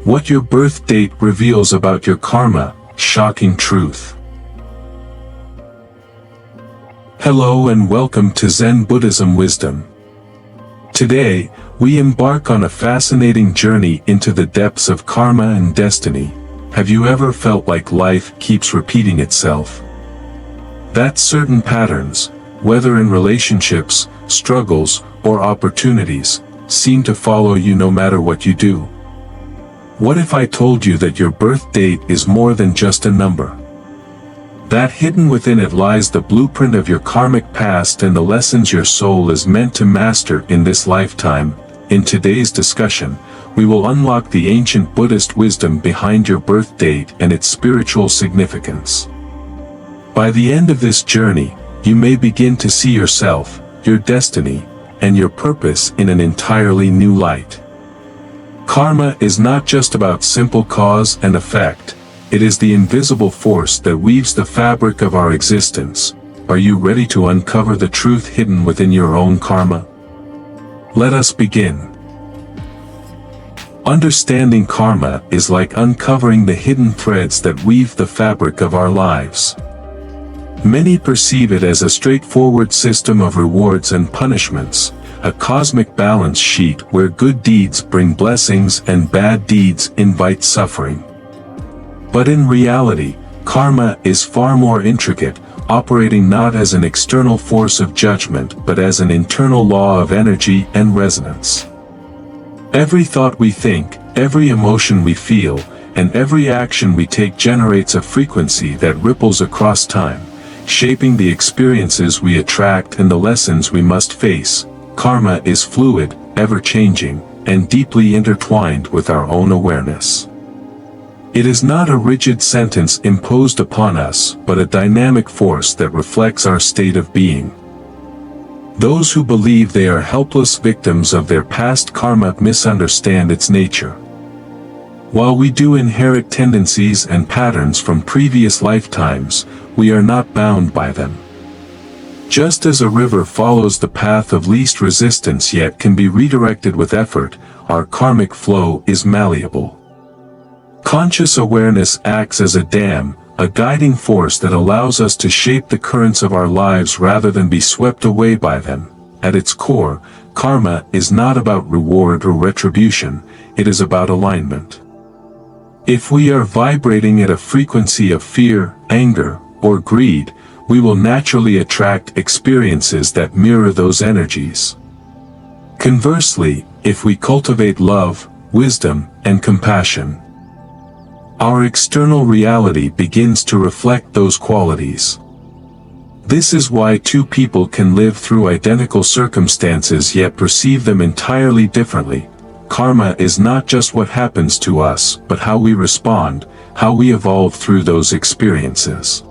What your birth date reveals about your karma, shocking truth. Hello and welcome to Zen Buddhism Wisdom. Today, we embark on a fascinating journey into the depths of karma and destiny. Have you ever felt like life keeps repeating itself? That certain patterns, whether in relationships, struggles, or opportunities, seem to follow you no matter what you do. What if I told you that your birth date is more than just a number? That hidden within it lies the blueprint of your karmic past and the lessons your soul is meant to master in this lifetime. In today's discussion, we will unlock the ancient Buddhist wisdom behind your birth date and its spiritual significance. By the end of this journey, you may begin to see yourself, your destiny, and your purpose in an entirely new light. Karma is not just about simple cause and effect, it is the invisible force that weaves the fabric of our existence. Are you ready to uncover the truth hidden within your own karma? Let us begin. Understanding karma is like uncovering the hidden threads that weave the fabric of our lives. Many perceive it as a straightforward system of rewards and punishments, a cosmic balance sheet where good deeds bring blessings and bad deeds invite suffering. But in reality, karma is far more intricate, operating not as an external force of judgment but as an internal law of energy and resonance. Every thought we think, every emotion we feel, and every action we take generates a frequency that ripples across time, shaping the experiences we attract and the lessons we must face. Karma is fluid, ever-changing, and deeply intertwined with our own awareness. It is not a rigid sentence imposed upon us, but a dynamic force that reflects our state of being. Those who believe they are helpless victims of their past karma misunderstand its nature. While we do inherit tendencies and patterns from previous lifetimes, we are not bound by them. Just as a river follows the path of least resistance yet can be redirected with effort, our karmic flow is malleable. Conscious awareness acts as a dam, a guiding force that allows us to shape the currents of our lives rather than be swept away by them. At its core, karma is not about reward or retribution, it is about alignment. If we are vibrating at a frequency of fear, anger, or greed, we will naturally attract experiences that mirror those energies. Conversely, if we cultivate love, wisdom, and compassion, our external reality begins to reflect those qualities. This is why two people can live through identical circumstances yet perceive them entirely differently. Karma is not just what happens to us, but how we respond, how we evolve through those experiences.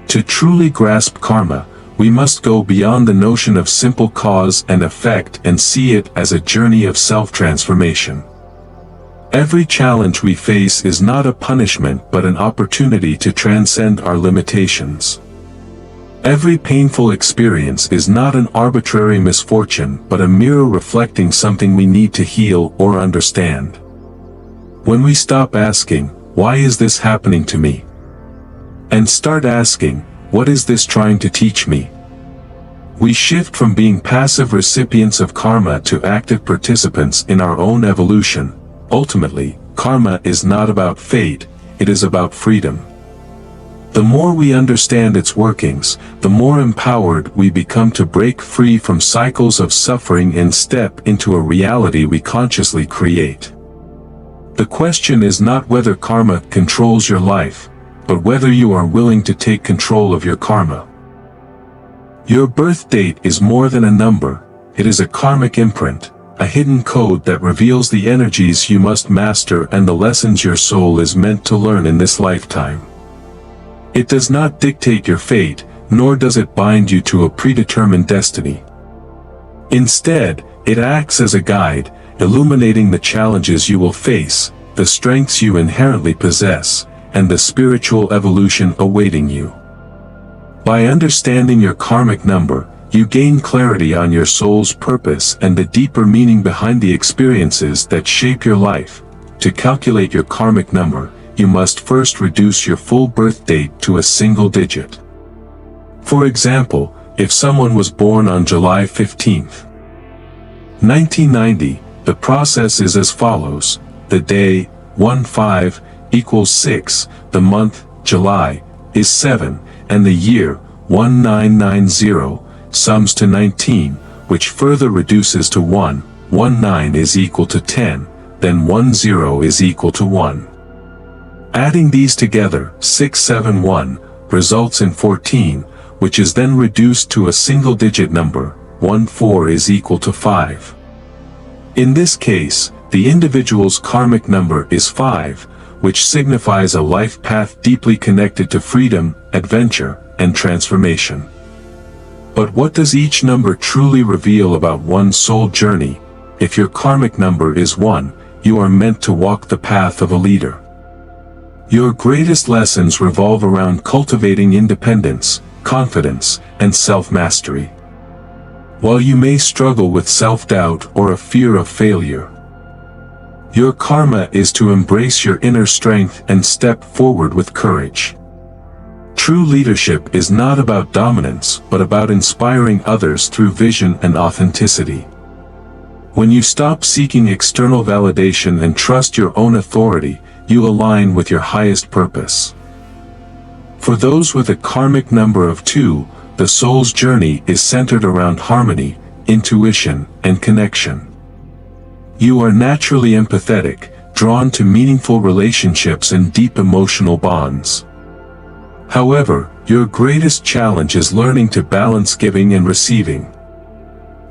To truly grasp karma, we must go beyond the notion of simple cause and effect and see it as a journey of self-transformation. Every challenge we face is not a punishment but an opportunity to transcend our limitations. Every painful experience is not an arbitrary misfortune but a mirror reflecting something we need to heal or understand. When we stop asking, "Why is this happening to me?" and start asking, "What is this trying to teach me?" we shift from being passive recipients of karma to active participants in our own evolution. Ultimately, karma is not about fate, it is about freedom. The more we understand its workings, the more empowered we become to break free from cycles of suffering and step into a reality we consciously create. The question is not whether karma controls your life, but whether you are willing to take control of your karma. Your birth date is more than a number, it is a karmic imprint, a hidden code that reveals the energies you must master and the lessons your soul is meant to learn in this lifetime. It does not dictate your fate, nor does it bind you to a predetermined destiny. Instead, it acts as a guide, illuminating the challenges you will face, the strengths you inherently possess, and the spiritual evolution awaiting you. By understanding your karmic number, you gain clarity on your soul's purpose and the deeper meaning behind the experiences that shape your life. to calculate your karmic number, you must first reduce your full birth date to a single digit. For example, if someone was born on July 15, 1990, the process is as follows: the day, 1-5, equals 6, the month, July, is 7, and the year, 1990, sums to 19, which further reduces to 1, 19 is equal to 10, then 10 is equal to 1. Adding these together, 671, results in 14, which is then reduced to a single-digit number, 14 is equal to 5. In this case, the individual's karmic number is 5, which signifies a life path deeply connected to freedom, adventure, and transformation. But what does each number truly reveal about one's soul journey? If your karmic number is 1, you are meant to walk the path of a leader. Your greatest lessons revolve around cultivating independence, confidence, and self-mastery. While you may struggle with self-doubt or a fear of failure, your karma is to embrace your inner strength and step forward with courage. True leadership is not about dominance, but about inspiring others through vision and authenticity. When you stop seeking external validation and trust your own authority, you align with your highest purpose. For those with a karmic number of 2, the soul's journey is centered around harmony, intuition, and connection. You are naturally empathetic, drawn to meaningful relationships and deep emotional bonds. However, your greatest challenge is learning to balance giving and receiving.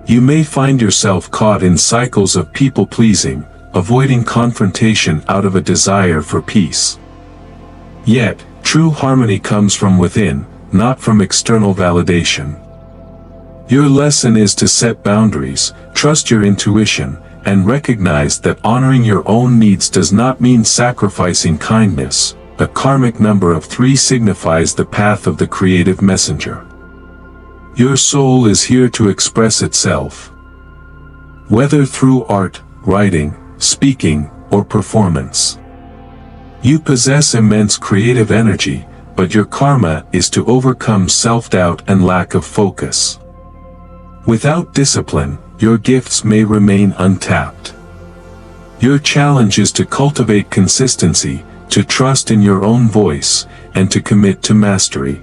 You may find yourself caught in cycles of people-pleasing, avoiding confrontation out of a desire for peace. Yet, true harmony comes from within, not from external validation. Your lesson is to set boundaries, trust your intuition, and recognize that honoring your own needs does not mean sacrificing kindness. A karmic number of 3 signifies the path of the creative messenger. Your soul is here to express itself. Whether through art, writing, speaking, or performance. You possess immense creative energy, but your karma is to overcome self-doubt and lack of focus. Without discipline, your gifts may remain untapped. Your challenge is to cultivate consistency, to trust in your own voice, and to commit to mastery.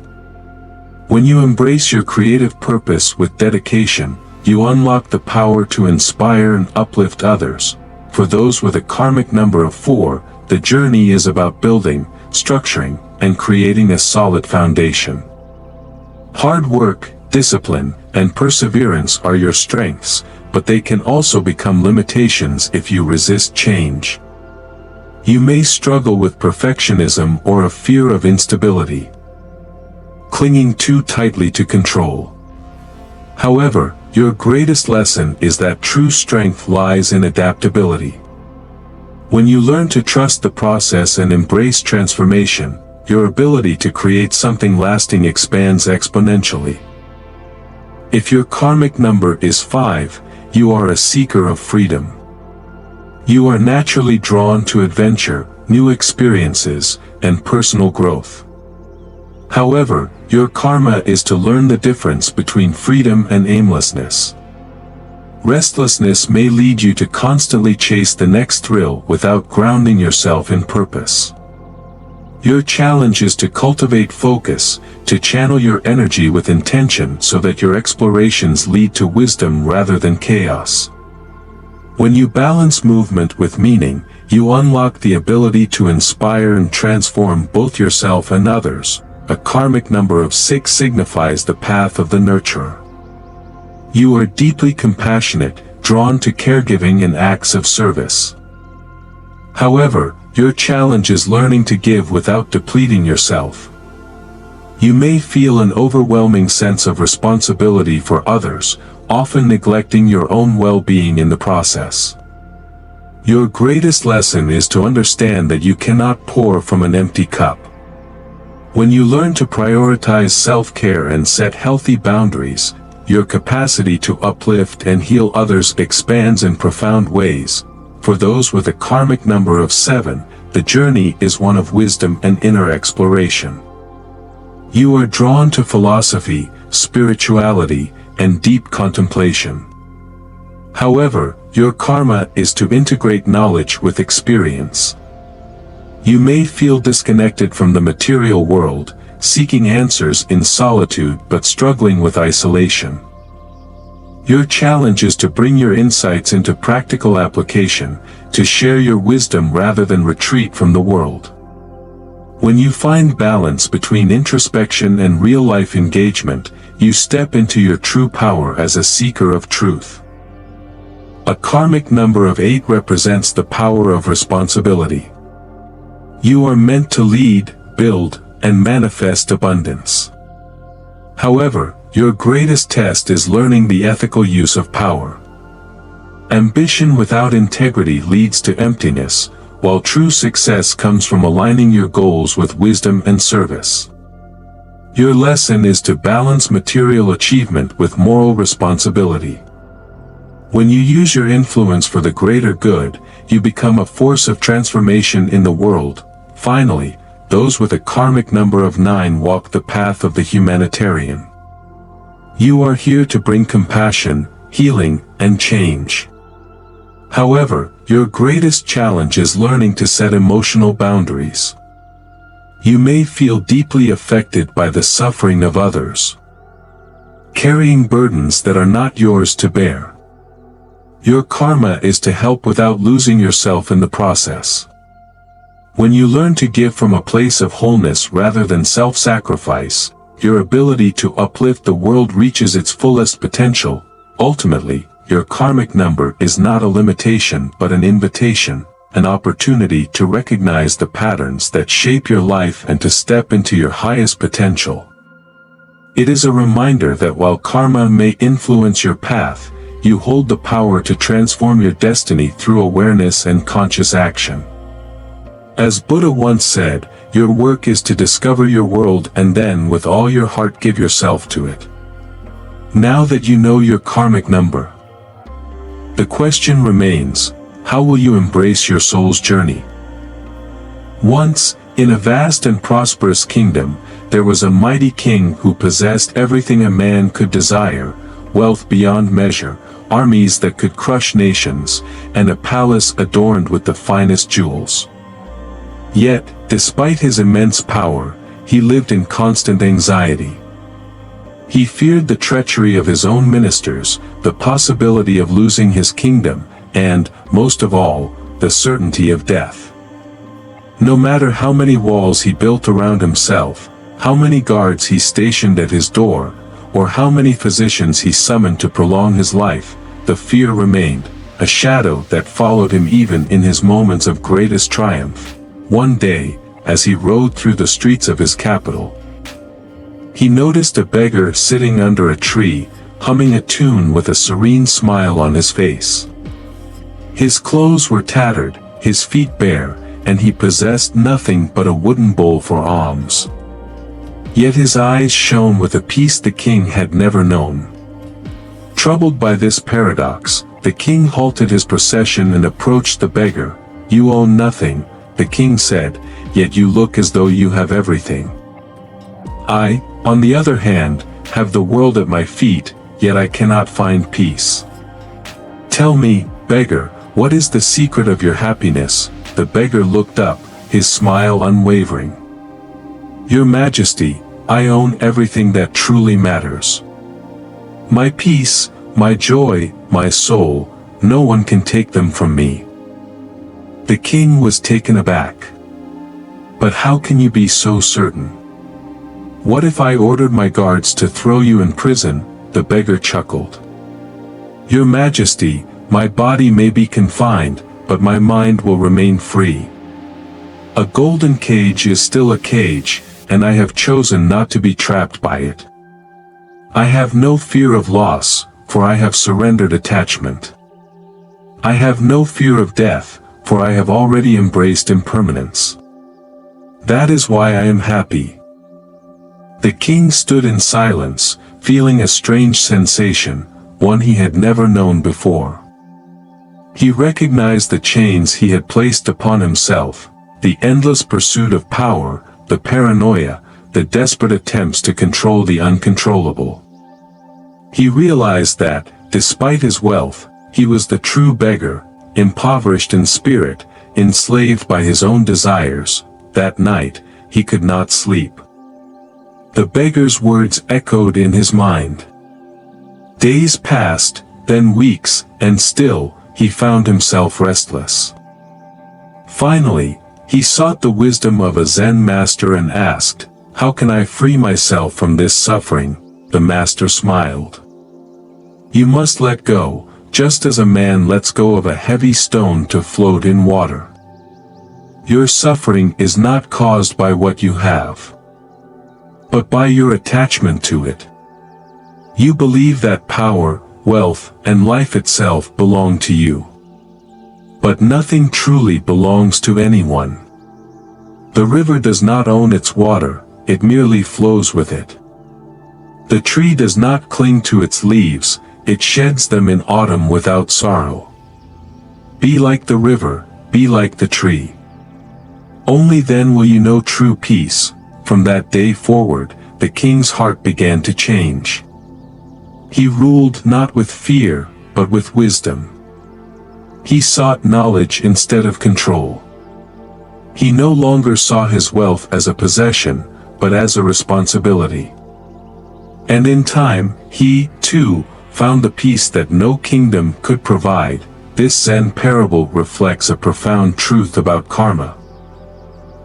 When you embrace your creative purpose with dedication, you unlock the power to inspire and uplift others. For those with a karmic number of 4, the journey is about building, structuring, and creating a solid foundation. Hard work, discipline, and perseverance are your strengths, but they can also become limitations if you resist change. You may struggle with perfectionism or a fear of instability, clinging too tightly to control. However, your greatest lesson is that true strength lies in adaptability. When you learn to trust the process and embrace transformation, your ability to create something lasting expands exponentially. If your karmic number is 5, you are a seeker of freedom. You are naturally drawn to adventure, new experiences, and personal growth. However, your karma is to learn the difference between freedom and aimlessness. Restlessness may lead you to constantly chase the next thrill without grounding yourself in purpose. Your challenge is to cultivate focus, to channel your energy with intention so that your explorations lead to wisdom rather than chaos. When you balance movement with meaning, you unlock the ability to inspire and transform both yourself and others. A karmic number of 6 signifies the path of the nurturer. You are deeply compassionate, drawn to caregiving and acts of service. However, your challenge is learning to give without depleting yourself. You may feel an overwhelming sense of responsibility for others, often neglecting your own well-being in the process. Your greatest lesson is to understand that you cannot pour from an empty cup. When you learn to prioritize self-care and set healthy boundaries, your capacity to uplift and heal others expands in profound ways. For those with a karmic number of 7, the journey is one of wisdom and inner exploration. You are drawn to philosophy, spirituality, and deep contemplation. However, your karma is to integrate knowledge with experience. You may feel disconnected from the material world, seeking answers in solitude but struggling with isolation. Your challenge is to bring your insights into practical application, to share your wisdom rather than retreat from the world. When you find balance between introspection and real-life engagement, you step into your true power as a seeker of truth. A karmic number of 8 represents the power of responsibility. You are meant to lead, build, and manifest abundance. However, your greatest test is learning the ethical use of power. Ambition without integrity leads to emptiness, while true success comes from aligning your goals with wisdom and service. Your lesson is to balance material achievement with moral responsibility. When you use your influence for the greater good, you become a force of transformation in the world. Finally, those with a karmic number of 9 walk the path of the humanitarian. You are here to bring compassion, healing, and change. However, your greatest challenge is learning to set emotional boundaries. You may feel deeply affected by the suffering of others, carrying burdens that are not yours to bear. Your karma is to help without losing yourself in the process. When you learn to give from a place of wholeness rather than self-sacrifice, your ability to uplift the world reaches its fullest potential. Ultimately, your karmic number is not a limitation but an invitation, an opportunity to recognize the patterns that shape your life and to step into your highest potential. It is a reminder that while karma may influence your path, you hold the power to transform your destiny through awareness and conscious action. As Buddha once said, your work is to discover your world and then with all your heart give yourself to it. Now that you know your karmic number, the question remains, how will you embrace your soul's journey? Once, in a vast and prosperous kingdom, there was a mighty king who possessed everything a man could desire, wealth beyond measure, armies that could crush nations, and a palace adorned with the finest jewels. Yet, despite his immense power, he lived in constant anxiety. He feared the treachery of his own ministers, the possibility of losing his kingdom, and, most of all, the certainty of death. No matter how many walls he built around himself, how many guards he stationed at his door, or how many physicians he summoned to prolong his life, the fear remained, a shadow that followed him even in his moments of greatest triumph. One day, as he rode through the streets of his capital, he noticed a beggar sitting under a tree, humming a tune with a serene smile on his face. His clothes were tattered, his feet bare, and he possessed nothing but a wooden bowl for alms. Yet his eyes shone with a peace the king had never known. Troubled by this paradox, the king halted his procession and approached the beggar. "You own nothing," the king said, "yet you look as though you have everything. I, on the other hand, have the world at my feet, yet I cannot find peace. Tell me, beggar, what is the secret of your happiness?" The beggar looked up, his smile unwavering. "Your Majesty, I own everything that truly matters. My peace, my joy, my soul, no one can take them from me." The king was taken aback. "But how can you be so certain? What if I ordered my guards to throw you in prison?" The beggar chuckled. "Your Majesty, my body may be confined, but my mind will remain free. A golden cage is still a cage, and I have chosen not to be trapped by it. I have no fear of loss, for I have surrendered attachment. I have no fear of death, for I have already embraced impermanence. That is why I am happy." The king stood in silence, feeling a strange sensation, one he had never known before. He recognized the chains he had placed upon himself, the endless pursuit of power, the paranoia, the desperate attempts to control the uncontrollable. He realized that, despite his wealth, he was the true beggar, impoverished in spirit, enslaved by his own desires. That night, he could not sleep. The beggar's words echoed in his mind. Days passed, then weeks, and still, he found himself restless. Finally, he sought the wisdom of a Zen master and asked, "How can I free myself from this suffering?" The master smiled. "You must let go, just as a man lets go of a heavy stone to float in water. Your suffering is not caused by what you have, but by your attachment to it. You believe that power, wealth, and life itself belong to you. But nothing truly belongs to anyone. The river does not own its water, it merely flows with it. The tree does not cling to its leaves, it sheds them in autumn without sorrow. Be like the river, be like the tree. Only then will you know true peace." From that day forward, the king's heart began to change. He ruled not with fear, but with wisdom. He sought knowledge instead of control. He no longer saw his wealth as a possession, but as a responsibility. And in time, he, too, found the peace that no kingdom could provide. This Zen parable reflects a profound truth about karma.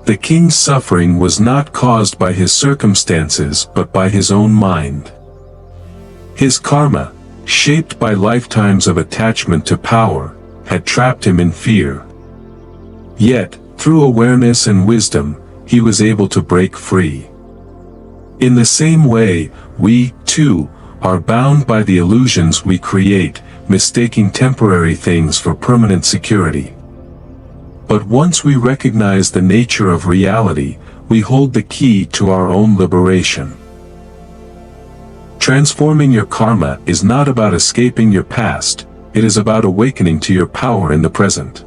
The king's suffering was not caused by his circumstances but by his own mind. His karma, shaped by lifetimes of attachment to power, had trapped him in fear. Yet, through awareness and wisdom, he was able to break free. In the same way, we, too, are bound by the illusions we create, mistaking temporary things for permanent security. But once we recognize the nature of reality, we hold the key to our own liberation. Transforming your karma is not about escaping your past, it is about awakening to your power in the present.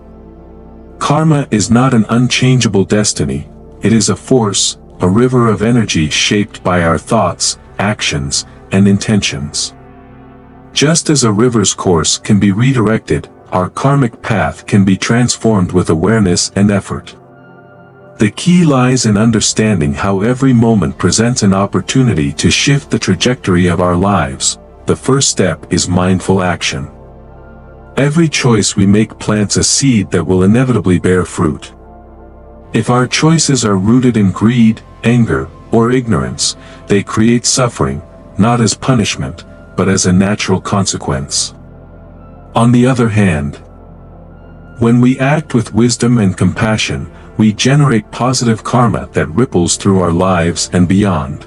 Karma is not an unchangeable destiny, it is a force, a river of energy shaped by our thoughts, actions, and intentions. Just as a river's course can be redirected, our karmic path can be transformed with awareness and effort. The key lies in understanding how every moment presents an opportunity to shift the trajectory of our lives. The first step is mindful action. Every choice we make plants a seed that will inevitably bear fruit. If our choices are rooted in greed, anger, or ignorance, they create suffering, not as punishment, but as a natural consequence. On the other hand, when we act with wisdom and compassion, we generate positive karma that ripples through our lives and beyond.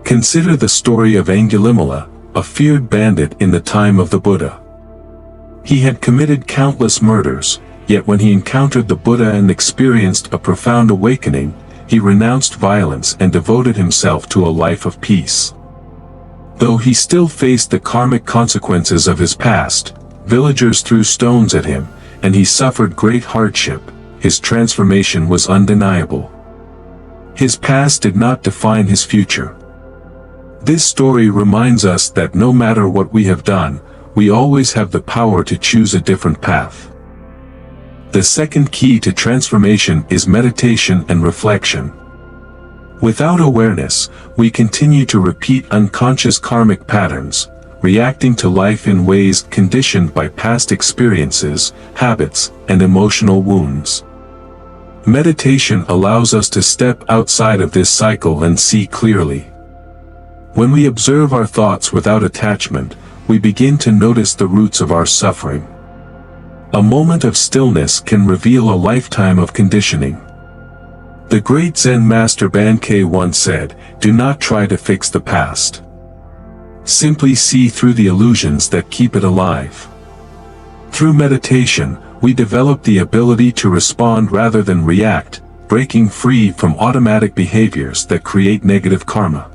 Consider the story of Angulimala, a feared bandit in the time of the Buddha. He had committed countless murders, yet when he encountered the Buddha and experienced a profound awakening, he renounced violence and devoted himself to a life of peace. Though he still faced the karmic consequences of his past, villagers threw stones at him, and he suffered great hardship, his transformation was undeniable. His past did not define his future. This story reminds us that no matter what we have done, we always have the power to choose a different path. The second key to transformation is meditation and reflection. Without awareness, we continue to repeat unconscious karmic patterns, reacting to life in ways conditioned by past experiences, habits, and emotional wounds. Meditation allows us to step outside of this cycle and see clearly. When we observe our thoughts without attachment, we begin to notice the roots of our suffering. A moment of stillness can reveal a lifetime of conditioning. The great Zen master Bankei once said, "Do not try to fix the past. Simply see through the illusions that keep it alive." Through meditation, we develop the ability to respond rather than react, breaking free from automatic behaviors that create negative karma.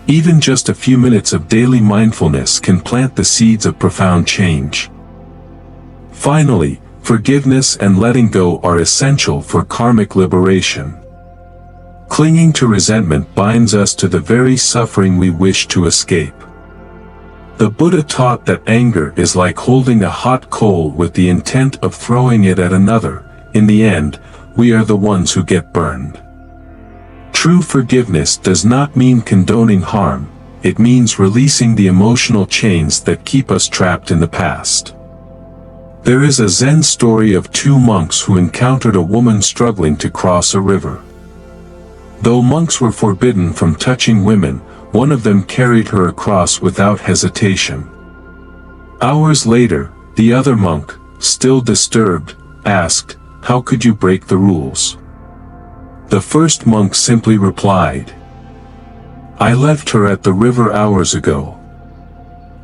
Even just a few minutes of daily mindfulness can plant the seeds of profound change. Finally, forgiveness and letting go are essential for karmic liberation. Clinging to resentment binds us to the very suffering we wish to escape. The Buddha taught that anger is like holding a hot coal with the intent of throwing it at another. In the end, we are the ones who get burned. True forgiveness does not mean condoning harm, it means releasing the emotional chains that keep us trapped in the past. There is a Zen story of two monks who encountered a woman struggling to cross a river. Though monks were forbidden from touching women, one of them carried her across without hesitation. Hours later, the other monk, still disturbed, asked, "How could you break the rules?" The first monk simply replied, "I left her at the river hours ago.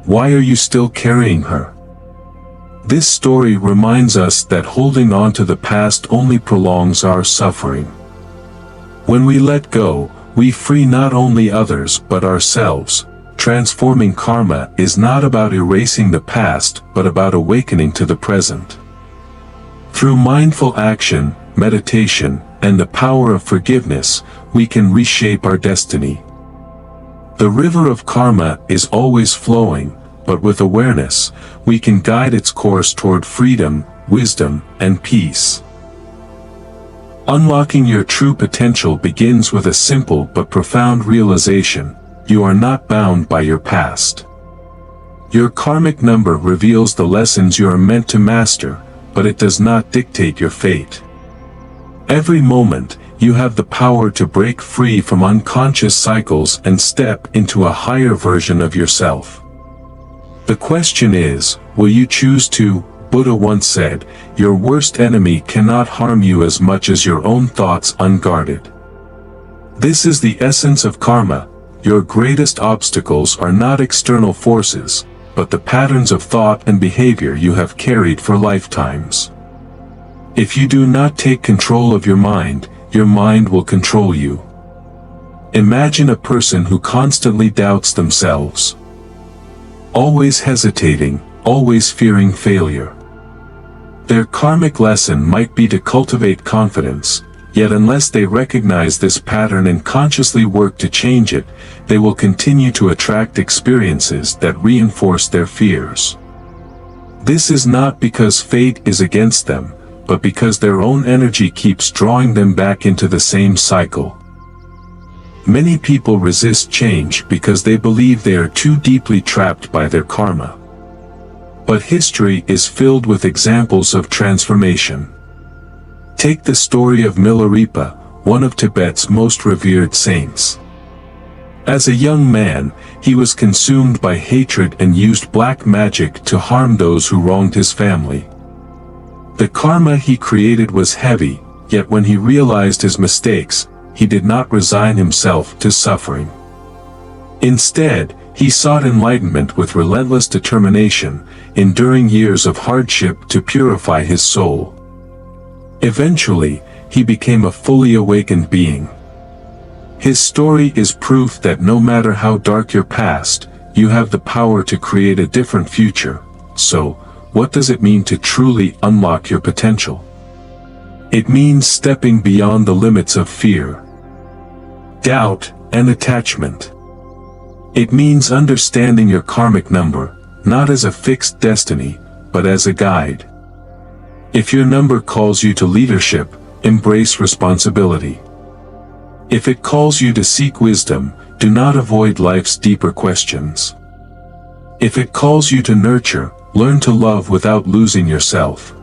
Why are you still carrying her?" This story reminds us that holding on to the past only prolongs our suffering. When we let go, we free not only others but ourselves. Transforming karma is not about erasing the past but about awakening to the present. Through mindful action, meditation, and the power of forgiveness, we can reshape our destiny. The river of karma is always flowing, but with awareness, we can guide its course toward freedom, wisdom, and peace. Unlocking your true potential begins with a simple but profound realization: you are not bound by your past. Your karmic number reveals the lessons you are meant to master, but it does not dictate your fate. Every moment, you have the power to break free from unconscious cycles and step into a higher version of yourself. The question is, will you choose to? Buddha once said, "Your worst enemy cannot harm you as much as your own thoughts unguarded." This is the essence of karma. Your greatest obstacles are not external forces, but the patterns of thought and behavior you have carried for lifetimes. If you do not take control of your mind will control you. Imagine a person who constantly doubts themselves. Always hesitating, always fearing failure. Their karmic lesson might be to cultivate confidence, yet unless they recognize this pattern and consciously work to change it, they will continue to attract experiences that reinforce their fears. This is not because fate is against them, but because their own energy keeps drawing them back into the same cycle. Many people resist change because they believe they are too deeply trapped by their karma. But history is filled with examples of transformation. Take the story of Milarepa, one of Tibet's most revered saints. As a young man, he was consumed by hatred and used black magic to harm those who wronged his family. The karma he created was heavy, yet when he realized his mistakes, he did not resign himself to suffering. Instead, he sought enlightenment with relentless determination, enduring years of hardship to purify his soul. Eventually, he became a fully awakened being. His story is proof that no matter how dark your past, you have the power to create a different future. So, what does it mean to truly unlock your potential? It means stepping beyond the limits of fear, doubt, and attachment. It means understanding your karmic number, not as a fixed destiny, but as a guide. If your number calls you to leadership, embrace responsibility. If it calls you to seek wisdom, do not avoid life's deeper questions. If it calls you to nurture, learn to love without losing yourself.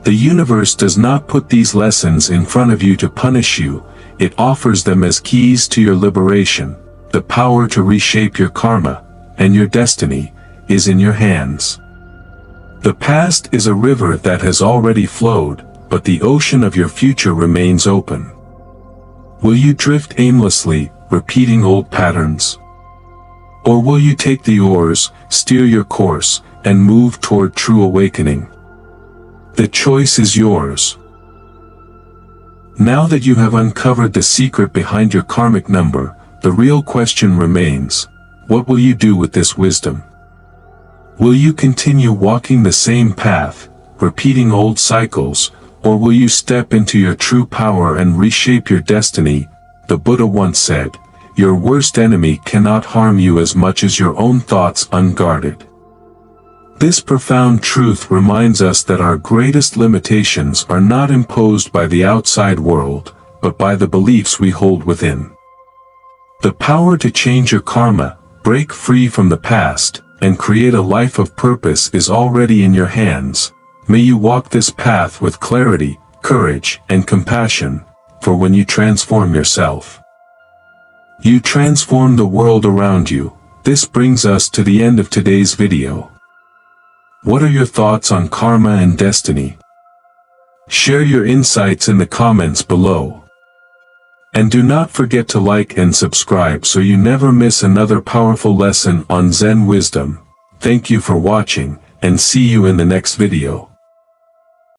The universe does not put these lessons in front of you to punish you, it offers them as keys to your liberation. The power to reshape your karma, and your destiny, is in your hands. The past is a river that has already flowed, but the ocean of your future remains open. Will you drift aimlessly, repeating old patterns? Or will you take the oars, steer your course, and move toward true awakening? The choice is yours. Now that you have uncovered the secret behind your karmic number, the real question remains: what will you do with this wisdom? Will you continue walking the same path, repeating old cycles, or will you step into your true power and reshape your destiny? The Buddha once said, "Your worst enemy cannot harm you as much as your own thoughts unguarded." This profound truth reminds us that our greatest limitations are not imposed by the outside world, but by the beliefs we hold within. The power to change your karma, break free from the past, and create a life of purpose is already in your hands. May you walk this path with clarity, courage, and compassion, for when you transform yourself, you transform the world around you. This brings us to the end of today's video. What are your thoughts on karma and destiny? Share your insights in the comments below. And do not forget to like and subscribe so you never miss another powerful lesson on Zen wisdom. Thank you for watching, and see you in the next video.